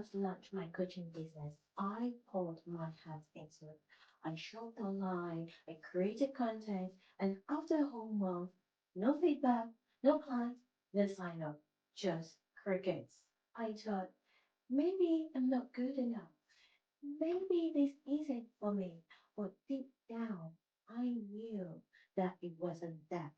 first launched my coaching business, I poured my heart into it. I shopped online, I created content, and after a whole month, no feedback, no clients, no sign up, just crickets. I thought, maybe I'm not good enough. Maybe this isn't for me. But deep down, I knew that it wasn't that.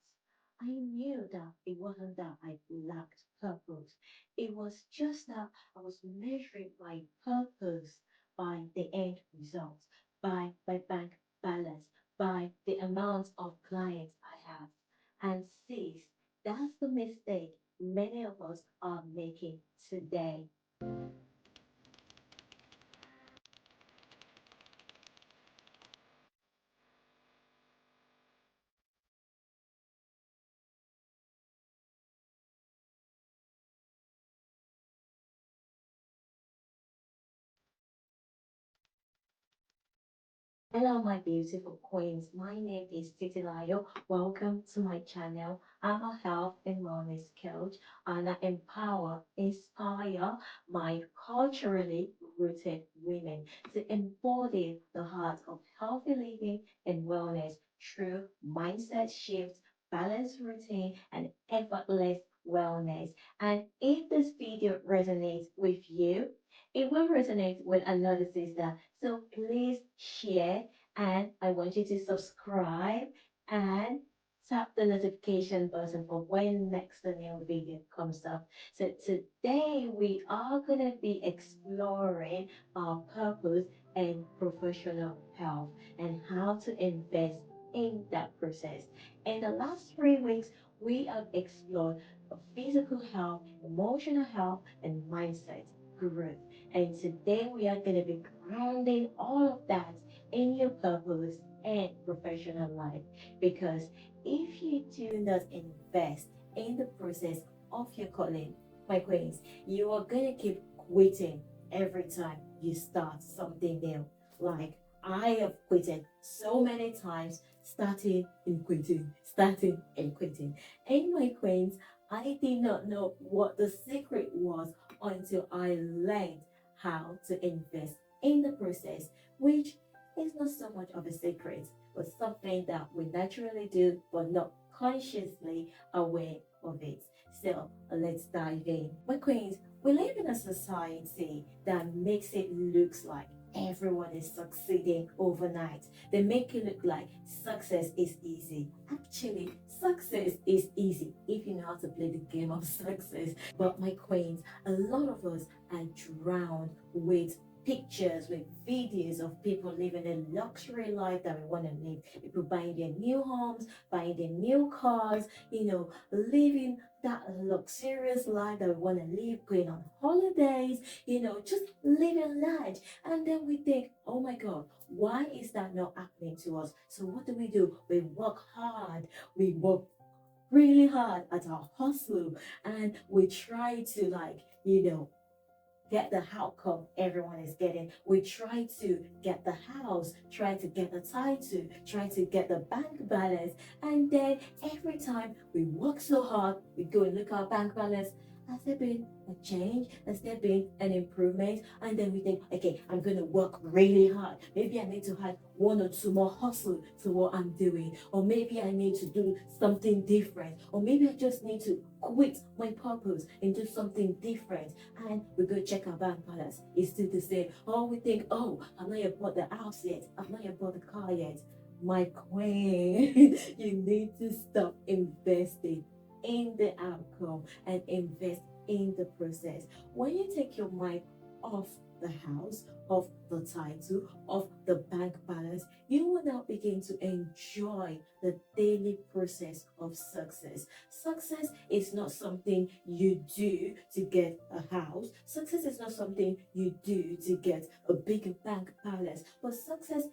I knew that it wasn't that I lacked purpose. It was just that I was measuring my purpose by the end results, by my bank balance, by the amount of clients I have. And sis, that's the mistake many of us are making today. Hello, my beautiful queens. My name is Titilayo. Welcome to my channel. I'm a health and wellness coach, and I empower, inspire my culturally rooted women to embody the heart of healthy living and wellness through mindset shifts, balanced routine, and effortless wellness. And if this video resonates with you, it will resonate with another sister. So please share, and I want you to subscribe and tap the notification button for when next the new video comes up. So today we are gonna be exploring our purpose and professional health and how to invest in that process. In the last 3 weeks, we have explored physical health, emotional health, and mindset growth. And today we are going to be grounding all of that in your purpose and professional life. Because if you do not invest in the process of your calling, my queens, you are going to keep quitting every time you start something new. Like I have quitted so many times, starting and quitting, starting and quitting. And my queens, I did not know what the secret was until I learned how to invest in the process, which is not so much of a secret, but something that we naturally do, but not consciously aware of it. So let's dive in. My queens, we live in a society that makes it looks like everyone is succeeding overnight. They make it look like success is easy. Actually, success is easy if you know how to play the game of success. But my queens, a lot of us are drowned with pictures, with videos of people living a luxury life that we want to live. People buying their new homes, buying their new cars, living that luxurious life that we want to live, going on holidays, just living large. And then we think, oh my God, why is that not happening to us? So what do? We work hard, we work really hard at our hustle, and we try to get the outcome everyone is getting. We try to get the house, try to get the title, try to get the bank balance, and then every time we work so hard, we go and look at our bank balance. Has there been a change? Has there been an improvement? And then we think, okay, I'm going to work really hard. Maybe I need to add one or two more hustle to what I'm doing. Or maybe I need to do something different. Or maybe I just need to quit my purpose and do something different. And we go check our bank balance. It's still the same. Or we think, oh, I've not yet bought the house yet. I've not yet bought the car yet. My queen, you need to stop investing in the outcome and invest in the process. When you take your mind off the house, of the title, of the bank balance, you will now begin to enjoy the daily process of success. Success is not something you do to get a house. Success is not something you do to get a bigger bank balance. But success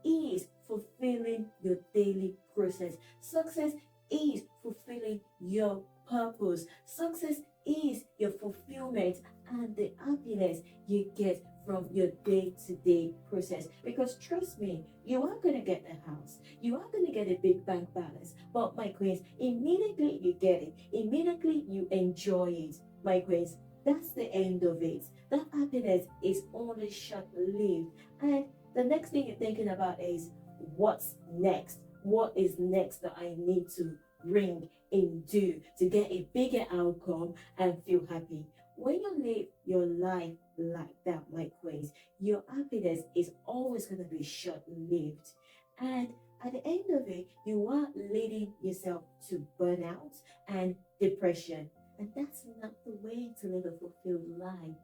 is fulfilling your daily process. Success is fulfilling your purpose. Success is your fulfillment and the happiness you get from your day-to-day process. Because trust me, you are going to get a house, you are going to get a big bank balance. But my queens, immediately you get it, immediately you enjoy it, my queens, that's the end of it. That happiness is only short lived. And the next thing you're thinking about is what's next? What is next that I need to bring and do to get a bigger outcome and feel happy? When you live your life like that, my queens, your happiness is always going to be short lived. And at the end of it, you are leading yourself to burnout and depression. And that's not the way to live a fulfilled life.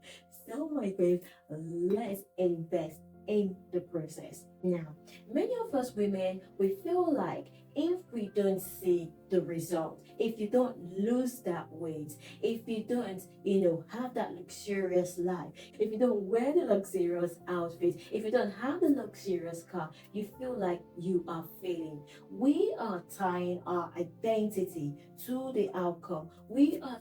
So, my friends, let's invest in the process. Now, many of us women, we feel like if we don't see the result, if you don't lose that weight, if you don't, have that luxurious life, if you don't wear the luxurious outfit, if you don't have the luxurious car, you feel like you are failing. We are tying our identity to the outcome. We are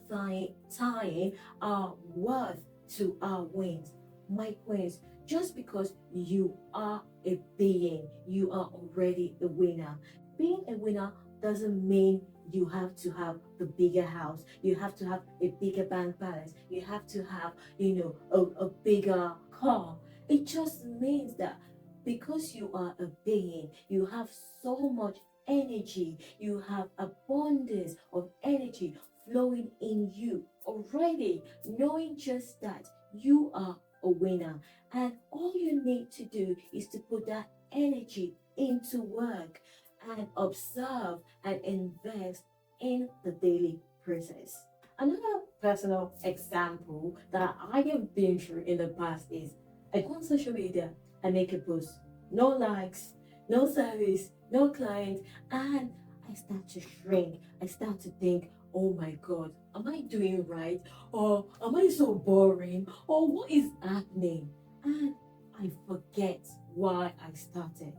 tying our worth to our wins. My queens, just because you are a being, you are already a winner. Being a winner doesn't mean you have to have the bigger house, you have to have a bigger bank balance, you have to have, a bigger car. It just means that because you are a being, you have so much energy, you have abundance of energy flowing in you already, knowing just that you are a winner. And all you need to do is to put that energy into work and observe and invest in the daily process. Another personal example that I have been through in the past is I go on social media, I make a post, no likes, no service, no client, and I start to shrink. I start to think, oh my God, am I doing right? Or am I so boring? Or what is happening? And I forget why I started.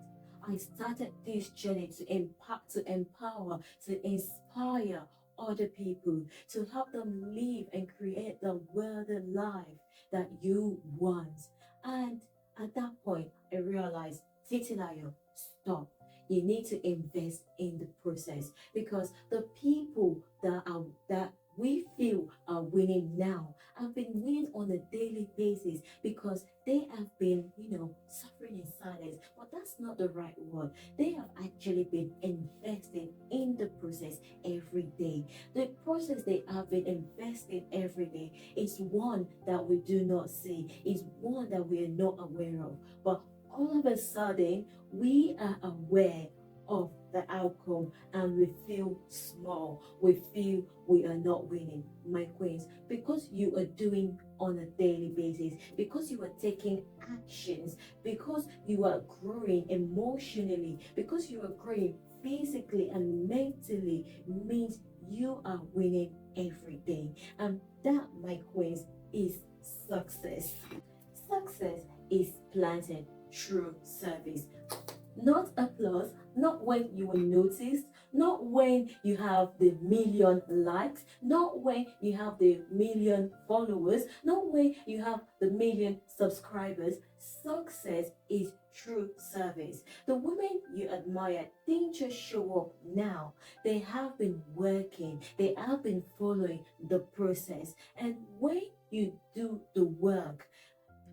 I started this journey to impact, to empower, to inspire other people, to help them live and create the worthy life that you want. And at that point, I realized, Titilayo, stop. You need to invest in the process because the people that we feel are winning now have been winning on a daily basis because they have been, suffering in silence. But that's not the right word. They have actually been investing in the process every day. The process they have been investing every day is one that we do not see, is one that we are not aware of. But all of a sudden, we are aware of the outcome and we feel small. We feel we are not winning, my queens, because you are doing on a daily basis, because you are taking actions, because you are growing emotionally, because you are growing physically and mentally means you are winning every day. And that, my queens, is success. Success is planted through service, not applause, not when you were noticed, not when you have the million likes, not when you have the million followers, not when you have the million subscribers. Success is true service. The women you admire didn't just show up now. They have been working, they have been following the process. And when you do the work,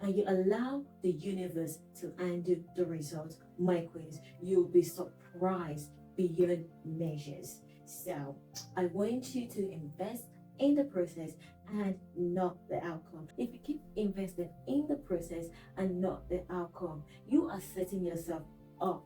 and you allow the universe to undo the results, my queens, you'll be surprised beyond measures. So, I want you to invest in the process and not the outcome. If you keep investing in the process and not the outcome, you are setting yourself up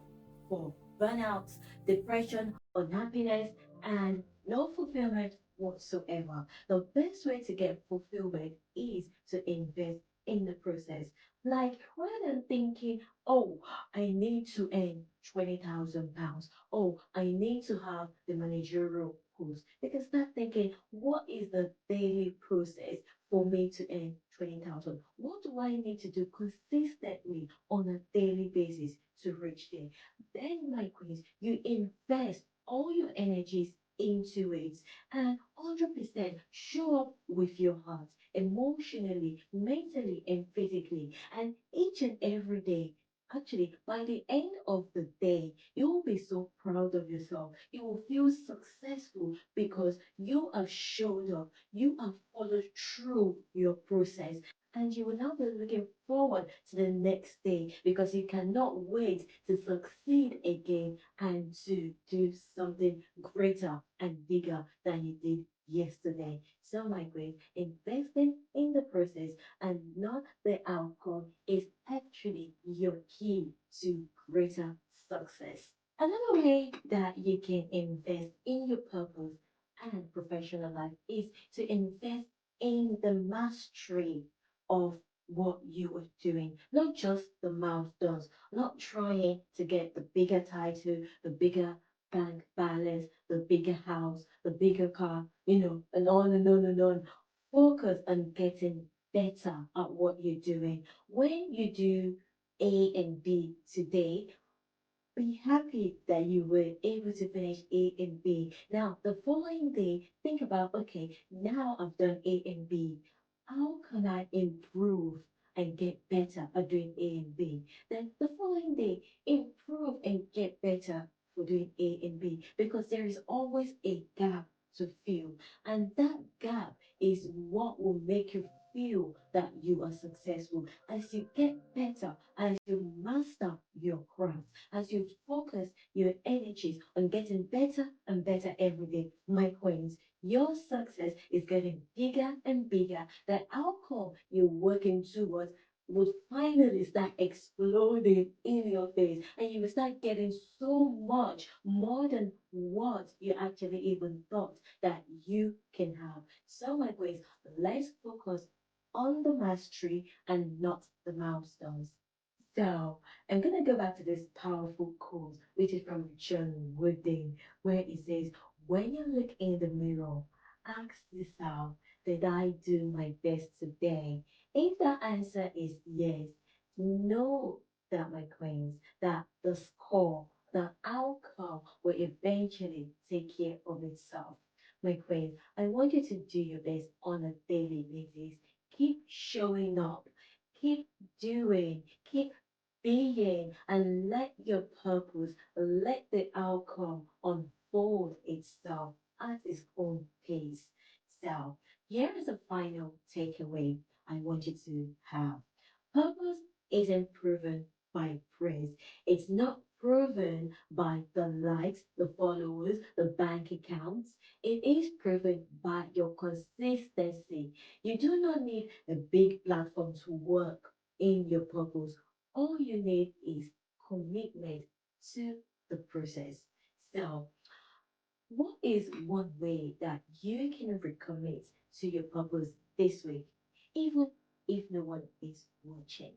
for burnout, depression, unhappiness, and no fulfillment whatsoever. The best way to get fulfillment is to invest in the process. Like rather than thinking, oh, I need to earn £20,000. Oh, I need to have the managerial post. You can start thinking, what is the daily process for me to earn 20,000? What do I need to do consistently on a daily basis to reach there? Then, my queens, you invest all your energies into it and 100% show up with your heart emotionally, mentally, and physically. And each and every day, Actually, by the end of the day, you will be so proud of yourself. You will feel successful because you have showed up, you have followed through your process, and you will now be looking forward to the next day because you cannot wait to succeed again and to do something greater and bigger than you did yesterday. So, my friend, investing in the process and not the outcome is actually your key to greater success. Another way that you can invest in your purpose and professional life is to invest in the mastery of what you are doing, not just the milestones, not trying to get the bigger title, the bigger bank balance, the bigger house, the bigger car, and on and on and on. Focus on getting better at what you're doing. When you do A and B today, be happy that you were able to finish A and B. Now, the following day, think about, okay, now I've done A and B. How can I improve and get better at doing A and B? Then the following day, improve and get better for doing A and B because there is always a gap to fill. And that gap is what will make you feel that you are successful. As you get better, as you master your craft, as you focus your energies on getting better and better every day, my queens, your success is getting bigger and bigger. The outcome you're working towards would finally start exploding in your face, and you will start getting so much more than what you actually even thought that you can have. So, my queens, let's focus on the mastery and not the milestones. So I'm gonna go back to this powerful quote, which is from John Wooden, where it says, "When you look in the mirror, ask yourself, did I do my best today?" If the answer is yes, know that, my queens, that the score, the outcome will eventually take care of itself. My queens, I want you to do your best on a daily basis. Keep showing up. Keep doing. Keep being, and let your purpose, let the outcome unfold itself at its own pace. So, here is a final takeaway I want you to have. Purpose isn't proven by praise. It's not proven by the likes, the followers, the bank accounts. It is proven by your consistency. You do not need a big platform to work in your purpose. All you need is commitment to the process. So, what is one way that you can recommit to your purpose this week, even if no one is watching?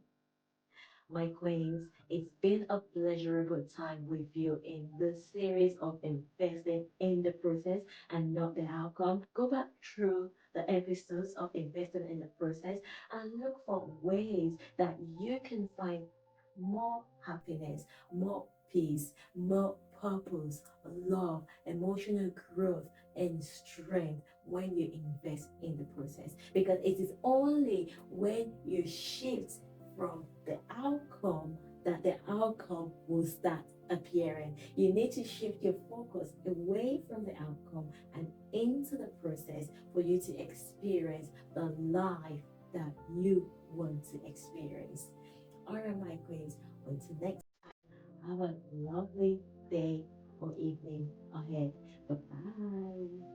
My queens, it's been a pleasurable time with you in this series of investing in the process and not the outcome. Go back through the episodes of investing in the process and look for ways that you can find more happiness, more peace, more purpose, love, emotional growth, and strength when you invest in the process. Because it is only when you shift from the outcome that the outcome will start appearing. You need to shift your focus away from the outcome and into the process for you to experience the life that you want to experience. All right, my queens, until next time, have a lovely day or evening ahead. Bye bye.